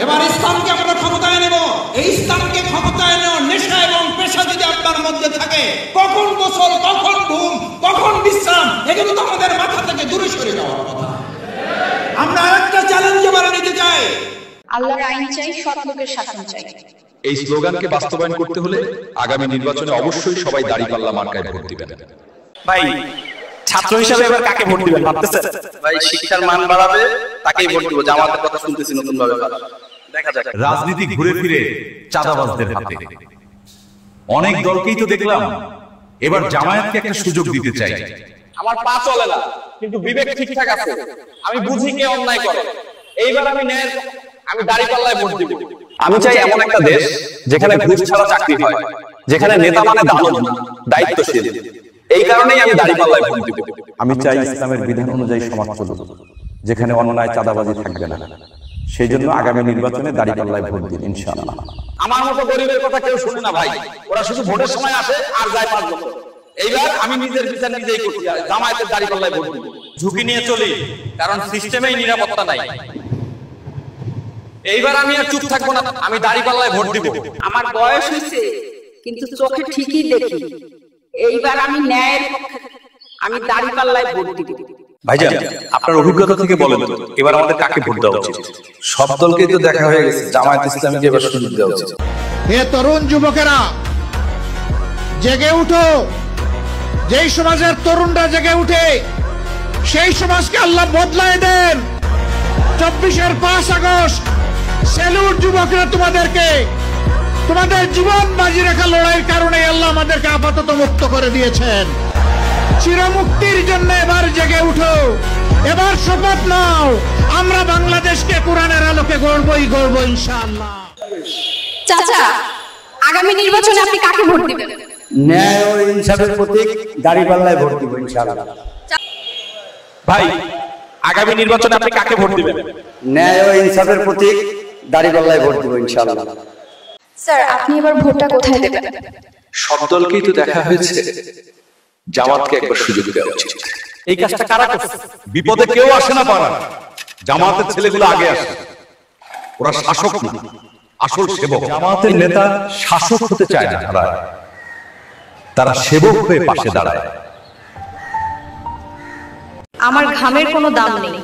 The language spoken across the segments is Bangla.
এবার ইসলামকে আমরা ক্ষমতায় নেব। এই ইসলামকে ক্ষমতায় নেওয়ার নেশা এবং পেশা যদি আপনার মধ্যে থাকে, কখন গোসল, কখন ঘুম, কখন বিশ্রাম, এগুলো তো আমাদের মাথা থেকে দূরে সরে যাওয়ার কথা। আমরা আরেকটা চ্যালেঞ্জ এবার নিতে চাই, আল্লাহর আইন চাই, সৎ লোকের শাসন চাই। এই স্লোগানকে বাস্তবায়ন করতে হলে আগামী নির্বাচনে অবশ্যই সবাই দাঁড়িপাল্লা মার্কায় ভোট দিবেন। ভাই ছাত্র হিসেবে এবার কাকে ভোট দিবেন ভাবতেছেন? ভাই শিক্ষার মান বাড়াবে তাকেই ভোট দিব। জামাতের কথা শুনতেছি নতুন ভাবে, দেখা যাক। রাজনীতি ঘুরে ফিরে চাঁদাবাজদের হাতে। অনেক দলকেই তো দেখলাম, এবার জামায়াতকে একটা সুযোগ দিতে চাই। আমার পা চলে না, কিন্তু বিবেক ঠিকঠাক আছে। আমি বুঝি কে অন্যায় করে। এইবার আমি দাঁড়িপাল্লায় ভোট দিব। আমি চাই এমন একটা দেশ যেখানে ঘুষ ছাড়া চাকরি হয়, যেখানে নেতা মানে দানব না, দায়িত্বশীল। এই কারণেই আমি দাঁড়িপাল্লায় ভোট দিব। আমি চাই ইসলামের বিধান অনুযায়ী সমাজ চলুক, যেখানে অন্যায় চাঁদাবাজি থাকবে না। সেই জন্য আগামী নির্বাচনে দাঁড়িপাল্লায় ভোট দিন ইনশাআল্লাহ। আমার মতো গরিবের কথা কেউ শুনে না ভাই, ওরা শুধু ভোটের সময় আসে আর যায় 5 বছর। এইবার আমি নিজের বিচার নিজেই করছি, জামায়াতের দাঁড়িপাল্লায় ভোট দিব। ঝুঁকি নিয়ে চলি, কারণ সিস্টেমেই নিরাপত্তা নাই। এইবার আমি আর চুপ থাকবো না, আমি দাঁড়িপাল্লায় ভোট দিব। আমার বয়স হয়েছে, কিন্তু চোখে ঠিকই দেখি। এইবার আমি ন্যায়ের পক্ষে, আমি দাঁড়িপাল্লায় ভোট দিব। ভাইজান, আপনার অভিজ্ঞতা থেকে বলেন তো, এবার আমাদের কাকে ভোট দেওয়া উচিত? সব দলকেই তো দেখা হয়ে গেছে, জামায়াত ইসলামীকে এবার সুযোগ দেওয়া উচিত। হে তরুণ যুবকেরা, জেগে উঠো। যেই সমাজের তরুণরা জেগে উঠে, সেই সমাজকে আল্লাহ বদলায় দেন। 24-এর 5 আগস্ট স্যালুট যুবকরা তোমাদেরকে। তোমাদের জীবন বাজি রাখা লড়াইয়ের কারণে আল্লাহ আমাদেরকে আপাতত মুক্ত করে দিয়েছেন। চিরমুক্তির জন্য এবার জেগে উঠো, এবার শপথ নাও, আমরা বাংলাদেশকে কোরআনের আলোকে গড়বই গড়ব ইনশাআল্লাহ। চাচা, আগামী নির্বাচনে আপনি কাকে ভোট দিবেন? ন্যায় ও ইনসাফের প্রতীক দাঁড়িপাল্লায় ভোট দিব ইনশাআল্লাহ। ভাই, আগামী নির্বাচনে আপনি কাকে ভোট দিবেন? ন্যায় ও ইনসাফের প্রতীক দাঁড়িপাল্লায় ভোট দিব ইনশাআল্লাহ। স্যার, আপনি এবার ভোটটা কোথায় দেবেন? সব দলকেই তো দেখা হয়েছে, জামাতকে একবার সুযোগ দেওয়া উচিত। এই কাজটা কারা করছে? বিপদে কেউ আসে না পাড়া, জামাতের ছেলেগুলো আগে আসে। ওরা শাসক না, আসল সেবক। জামাতের নেতা শাসক হতে চায় না, তারা সেবক হয়ে পাশে দাঁড়ায়। আমার ঘামের কোনো দাম নেই,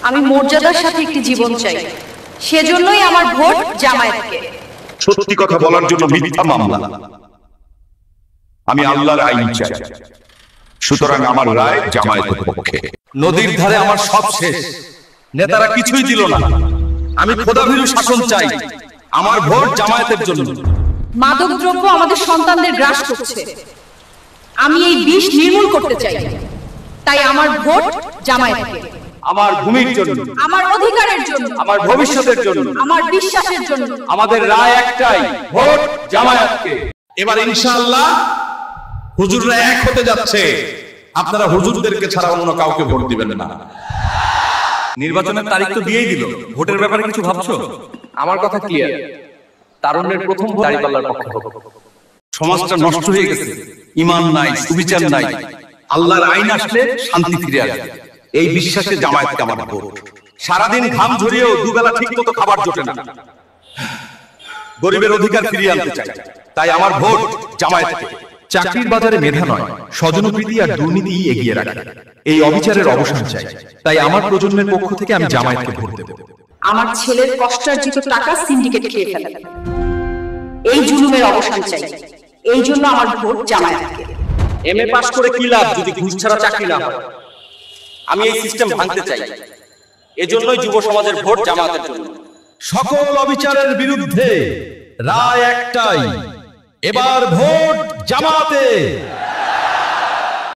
আমি মর্যাদার সাথে একটি জীবন চাই। সেজন্যই আমার ভোট জামায়াতকে। সত্যি কথা বলার জন্য মিথ্যা মামলা। আমি আল্লাহর আইন চাই, সুতরাং আমার রায় জামায়াতের পক্ষে। নদীর ধারে আমার সব শেষ, নেতারা কিছুই দিল না। আমি খোদাভীরু শাসন চাই, আমার ভোট জামায়াতের জন্য। মাদক দ্রব্য আমাদের সন্তানদের গ্রাস করছে, আমি এই বিষ নির্মূল করতে চাই। তাই আমার ভোট জামায়াতকে। আমার ভূমির জন্য, আমার অধিকারের জন্য, আমার ভবিষ্যতের জন্য, আমার বিশ্বাসের জন্য আমাদের রায় একটাই, ভোট জামায়াতকে। এবার ইনশাআল্লাহ হুজুররা এক হতে যাচ্ছে। আপনারা হুজুরদেরকে ছাড়া অন্য কাউকে ভোট দিবেন না। নির্বাচনের তারিখ তো দিয়েই দিল, ভোটের ব্যাপারে কিছু ভাবছো? আমার কথা ক্লিয়ার, তারুণ্যের প্রথম ভোট দাঁড়িপাল্লার পক্ষে হোক। সমাজটা নষ্ট হয়ে গেছে, ঈমান নাই, সুবিচার নাই। আল্লাহর আইন আসলে শান্তি ফিরে আসবে, এই বিশ্বাসে জামায়াতকে আমার ভোট। সারাদিন ঘাম ঝরিয়েও দুবেলা ঠিক মতো খাবার জোটে না। গরিবের অধিকার ফিরিয়ে আনতে চাই, তাই আমার ভোট জামায়াতকে। চাকরির বাজারে মেধা নয়, স্বজনপ্রীতি আর দুর্নীতি এগিয়ে রাখে। এই অবিচারের অবসান চাই, তাই আমার প্রজন্মের পক্ষ থেকে আমি জামায়াতকে ভোট দেব। আমার ছেলের কষ্টার্জিত টাকা সিন্ডিকেট খেয়ে ফেলে, এই জুলুমের অবসান চাই। এই জন্য আমার ভোট জামায়াতকে। এমএ পাস করে কি লাভ যদি ঘুষ ছাড়া চাকরি না হয়? আমি এই সিস্টেম ভাঙতে চাই, এজন্যই যুব সমাজের ভোট জামায়াতের জন্য। সকল অবিচারের বিরুদ্ধে রায় একটাই, এবার ভোট জামাতে।